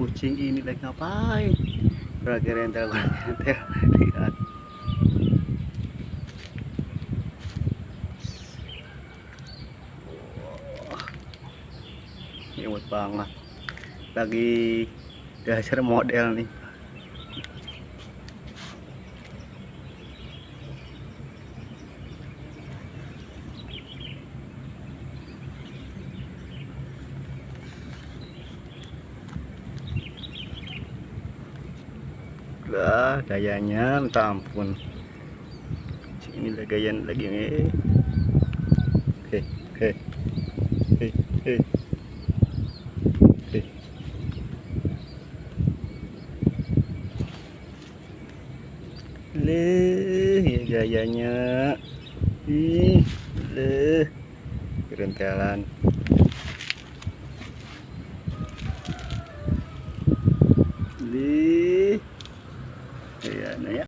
kucing ini lagi ngapain? Lagi rental. Lihat. Imut banget. Lagi dasar model nih. Lah gayanya minta ampun. Ini lah gaya lagi nih. He. Leh, ya gayanya. Ih, leh. Kerentelan. Leh. Ya, nah ya.